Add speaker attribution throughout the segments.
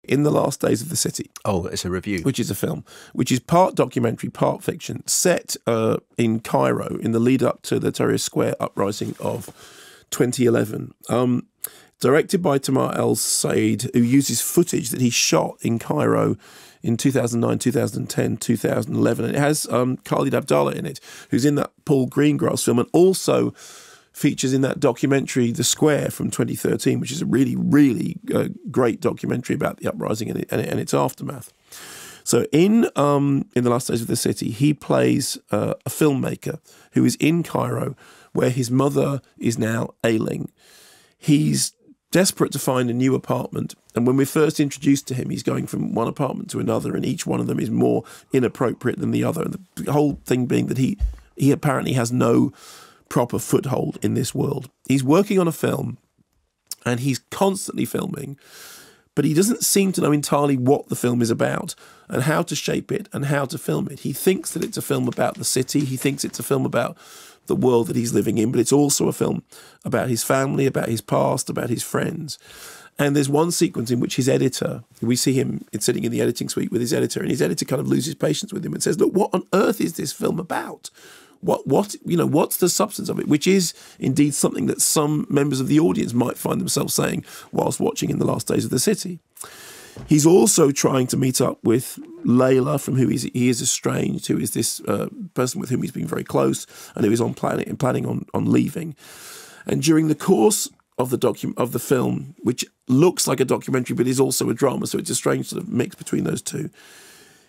Speaker 1: In the Last Days of the City.
Speaker 2: Oh, it's a review.
Speaker 1: Which is a film, which is part documentary, part fiction, set in Cairo in the lead up to the Tahrir Square uprising of 2011. Directed by Tamar El-Said, who uses footage that he shot in Cairo in 2009, 2010, 2011. And it has Khalid Abdallah in it, who's in that Paul Greengrass film, and also features in that documentary The Square from 2013, which is a really, really great documentary about the uprising and its aftermath. So in The Last Days of the City, he plays a filmmaker who is in Cairo, where his mother is now ailing. He's desperate to find a new apartment, and when we're first introduced to him, he's going from one apartment to another, and each one of them is more inappropriate than the other. And the whole thing being that he apparently has no proper foothold in this world. He's working on a film, and he's constantly filming, but he doesn't seem to know entirely what the film is about and how to shape it and how to film it. He thinks that it's a film about the city. He thinks it's a film about the world that he's living in, but it's also a film about his family, about his past, about his friends. And there's one sequence in which his editor, we see him sitting in the editing suite with his editor, and his editor kind of loses patience with him and says, look, what on earth is this film about? What's the substance of it? Which is indeed something that some members of the audience might find themselves saying whilst watching In the Last Days of the City. He's also trying to meet up with Layla, from who he is estranged, who is this person with whom he's been very close and who is planning on leaving. And during the course of the film, which looks like a documentary but is also a drama, so it's a strange sort of mix between those two,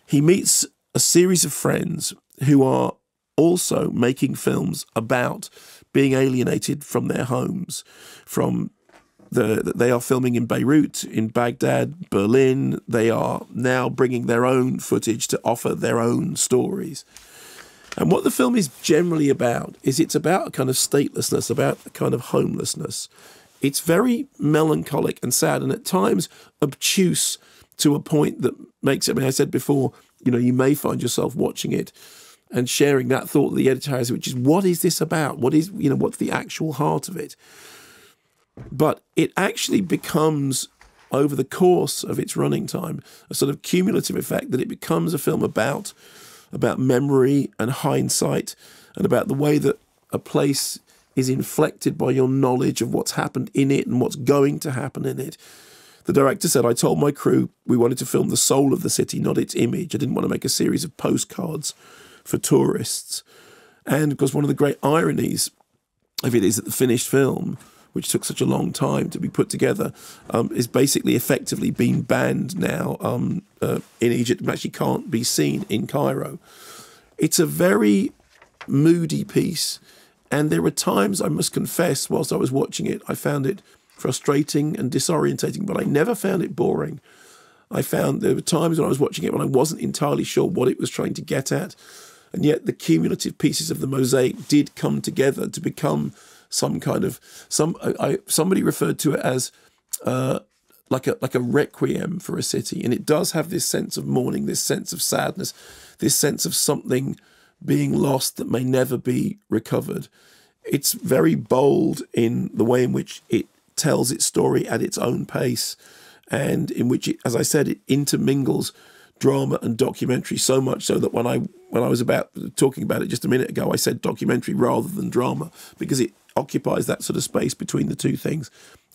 Speaker 1: he meets a series of friends who are also making films about being alienated from their homes, they are filming in Beirut, in Baghdad, Berlin. They are now bringing their own footage to offer their own stories. And what the film is generally about is it's about a kind of statelessness, about a kind of homelessness. It's very melancholic and sad, and at times obtuse to a point that makes it, I mean, I said before, you may find yourself watching it and sharing that thought that the editor has, which is, what is this about? What's the actual heart of it? But it actually becomes, over the course of its running time, a sort of cumulative effect that it becomes a film about memory and hindsight, and about the way that a place is inflected by your knowledge of what's happened in it and what's going to happen in it. The director said, I told my crew we wanted to film the soul of the city, not its image. I didn't want to make a series of postcards for tourists. And of course, one of the great ironies of it is that the finished film, which took such a long time to be put together, is basically effectively being banned now in Egypt and actually can't be seen in Cairo. It's a very moody piece, and there were times, I must confess, whilst I was watching it, I found it frustrating and disorientating, but I never found it boring. I found there were times when I was watching it when I wasn't entirely sure what it was trying to get at, and yet the cumulative pieces of the mosaic did come together to become some kind of somebody referred to it as like a requiem for a city, and it does have this sense of mourning, this sense of sadness, this sense of something being lost that may never be recovered. It's very bold in the way in which it tells its story at its own pace, and in which, as I said, it intermingles drama and documentary, so much so that when I was talking about it just a minute ago, I said documentary rather than drama, because it occupies that sort of space between the two things.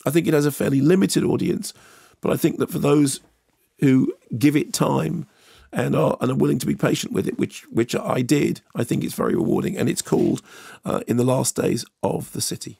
Speaker 1: I think it has a fairly limited audience, but I think that for those who give it time and are willing to be patient with it, which I did, I think it's very rewarding, and it's called In the Last Days of the City.